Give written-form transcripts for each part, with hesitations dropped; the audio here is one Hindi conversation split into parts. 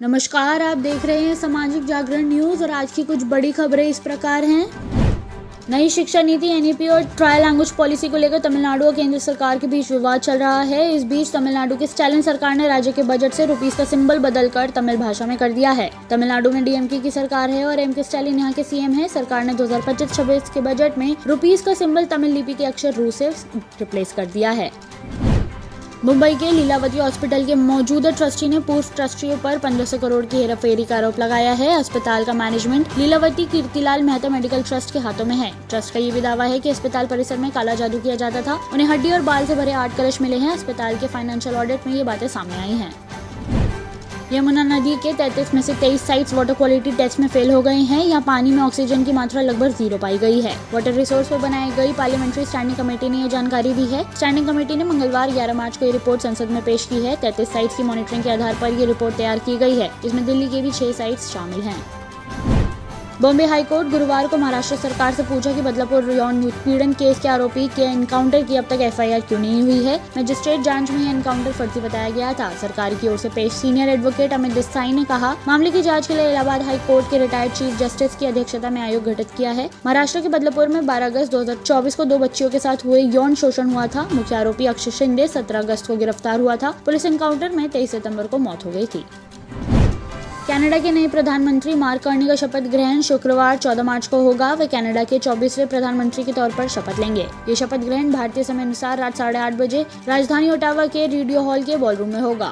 नमस्कार, आप देख रहे हैं सामाजिक जागरण न्यूज और आज की कुछ बड़ी खबरें इस प्रकार हैं। नई शिक्षा नीति एनईपी और ट्रायल लैंग्वेज पॉलिसी को लेकर तमिलनाडु और केंद्र सरकार के बीच विवाद चल रहा है। इस बीच तमिलनाडु की स्टालिन सरकार ने राज्य के बजट से रुपीस का सिंबल बदलकर तमिल भाषा में कर दिया है। तमिलनाडु में डीएमके की सरकार है और एमके स्टालिन यहाँ के सीएम है। सरकार ने 2025-26 के बजट में रुपीस का सिंबल तमिल लिपि के अक्षर रू से रिप्लेस कर दिया है। मुंबई के लीलावती हॉस्पिटल के मौजूदा ट्रस्टी ने पूर्व ट्रस्टियों पर 1500 करोड़ की हेराफेरी का आरोप लगाया है। अस्पताल का management Lilavati Kirtilal Mehta medical trust के हाथों में है। ट्रस्ट का ये भी दावा है कि अस्पताल परिसर में काला जादू किया जाता था। उन्हें हड्डी और बाल से भरे 8 कलश मिले हैं। अस्पताल के फाइनेंशियल ऑडिट में ये बातें सामने आई हैं। यमुना नदी के 33 में से 23 साइट्स वाटर क्वालिटी टेस्ट में फेल हो गए हैं। यहाँ पानी में ऑक्सीजन की मात्रा लगभग 0 पाई गई है। वाटर रिसोर्स पर बनाई गई पार्लियामेंट्री स्टैंडिंग कमेटी ने यह जानकारी दी है। स्टैंडिंग कमेटी ने मंगलवार 11 मार्च को ये रिपोर्ट संसद में पेश की है। 33 साइट्स की मॉनिटरिंग के आधार पर ये रिपोर्ट तैयार की गई है, जिसमें दिल्ली के भी 6 साइट्स शामिल हैं। बॉम्बे हाईकोर्ट गुरुवार को महाराष्ट्र सरकार से पूछा कि बदलापुर यौन उत्पीड़न केस के आरोपी के एनकाउंटर की अब तक एफआईआर क्यों नहीं हुई है। मजिस्ट्रेट जांच में एनकाउंटर फर्जी बताया गया था। सरकार की ओर से पेश सीनियर एडवोकेट अमित देसाई ने कहा, मामले की जांच के लिए इलाहाबाद हाई कोर्ट के रिटायर्ड चीफ जस्टिस की अध्यक्षता में आयोग गठित किया है। महाराष्ट्र के बदलापुर में 12 अगस्त 2024 को 2 बच्चियों के साथ हुए यौन शोषण हुआ था। मुख्य आरोपी अक्षय शिंदे 17 अगस्त को गिरफ्तार हुआ था। पुलिस एनकाउंटर में 23 सितंबर को मौत हो गई थी। कनाडा के नए प्रधानमंत्री मार्क कार्नी का शपथ ग्रहण शुक्रवार 14 मार्च को होगा। वे कनाडा के 24वें प्रधानमंत्री के तौर पर शपथ लेंगे। ये शपथ ग्रहण भारतीय समय अनुसार रात 8:30 बजे राजधानी ओटावा के रेडियो हॉल के बॉलरूम में होगा।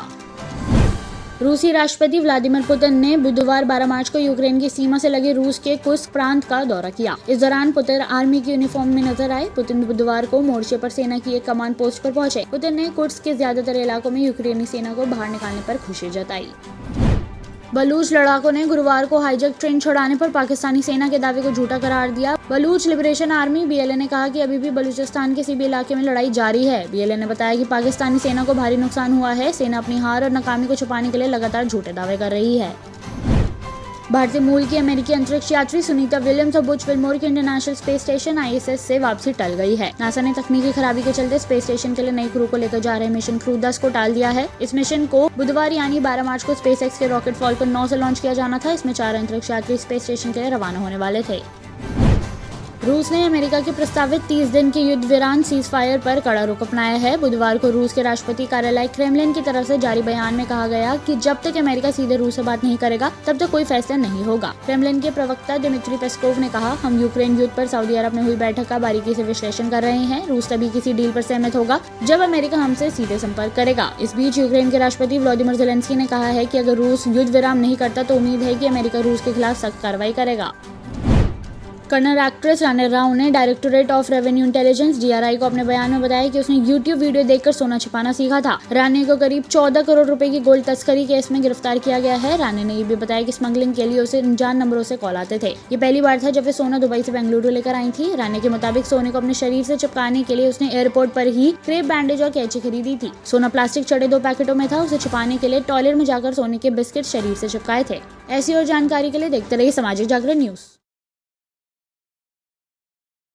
रूसी राष्ट्रपति व्लादिमीर पुतिन ने बुधवार 12 मार्च को यूक्रेन की सीमा से लगे रूस के कुर्स्क प्रांत का दौरा किया। इस दौरान पुतिन आर्मी की यूनिफॉर्म में नजर आए। पुतिन बुधवार को मोर्चे पर सेना की एक कमांड पोस्ट पर पहुंचे। पुतिन ने कुर्स्क के ज्यादातर इलाकों में यूक्रेनी सेना को बाहर निकालने पर खुशी जताई। बलूच लड़ाकों ने गुरुवार को हाईजैक ट्रेन छुड़ाने पर पाकिस्तानी सेना के दावे को झूठा करार दिया। बलूच लिबरेशन आर्मी बीएलए ने कहा कि अभी भी बलूचिस्तान के किसी भी इलाके में लड़ाई जारी है। बीएलए ने बताया कि पाकिस्तानी सेना को भारी नुकसान हुआ है। सेना अपनी हार और नाकामी को छुपाने के लिए लगातार झूठे दावे कर रही है। भारतीय मूल की अमेरिकी अंतरिक्ष यात्री सुनीता विलियम्स और बुच विल्मोर की इंटरनेशनल स्पेस स्टेशन आईएसएस से वापसी टल गई है। नासा ने तकनीकी खराबी के चलते स्पेस स्टेशन के लिए नई क्रू को लेकर जा रहे मिशन क्रू 10 को टाल दिया है। इस मिशन को बुधवार यानी 12 मार्च को स्पेसएक्स के रॉकेट फॉल्कन 9 से लॉन्च किया जाना था। इसमें 4 अंतरिक्ष यात्री स्पेस स्टेशन के लिए रवाना होने वाले थे। रूस ने अमेरिका के प्रस्तावित 30 दिन के युद्ध विराम सीजफायर पर कड़ा रुख अपनाया है। बुधवार को रूस के राष्ट्रपति कार्यालय क्रेमलिन की तरफ से जारी बयान में कहा गया कि जब तक अमेरिका सीधे रूस से बात नहीं करेगा तब तक कोई फैसला नहीं होगा। क्रेमलिन के प्रवक्ता दिमित्री पेस्कोव ने कहा, हम यूक्रेन युद्ध पर सऊदी अरब में हुई बैठक का बारीकी से विश्लेषण कर रहे हैं। रूस तभी किसी डील पर सहमत होगा जब अमेरिका हमसे सीधे संपर्क करेगा। इस बीच यूक्रेन के राष्ट्रपति व्लादिमीर ज़ेलेंस्की ने कहा है कि अगर रूस युद्ध विराम नहीं करता तो उम्मीद है कि अमेरिका रूस के खिलाफ सख्त कार्रवाई करेगा। कन्नड़ एक्ट्रेस रानी राव ने directorate of revenue intelligence DRI को अपने बयान में बताया कि उसने यूट्यूब वीडियो देखकर सोना छिपाना सीखा था। रानी को करीब 14 करोड़ रुपए की गोल्ड तस्करी केस में गिरफ्तार किया गया है। रानी ने ये भी बताया कि स्मगलिंग के लिए उसे अनजान नंबरों से कॉल आते थे। ये पहली बार था जब वे सोना दुबई से बेंगलुरु लेकर आई थी। रानी के मुताबिक सोने को अपने शरीर से चिपकाने के लिए उसने एयरपोर्ट पर ही क्रेप बैंडेज और कैंची खरीदी थी। सोना प्लास्टिक चढ़े 2 पैकेटों में था। उसे छिपाने के लिए टॉयलेट में जाकर सोने के बिस्किट शरीर से चिपकाए थे। ऐसी और जानकारी के लिए देखते रहिए सामाजिक जागरण न्यूज।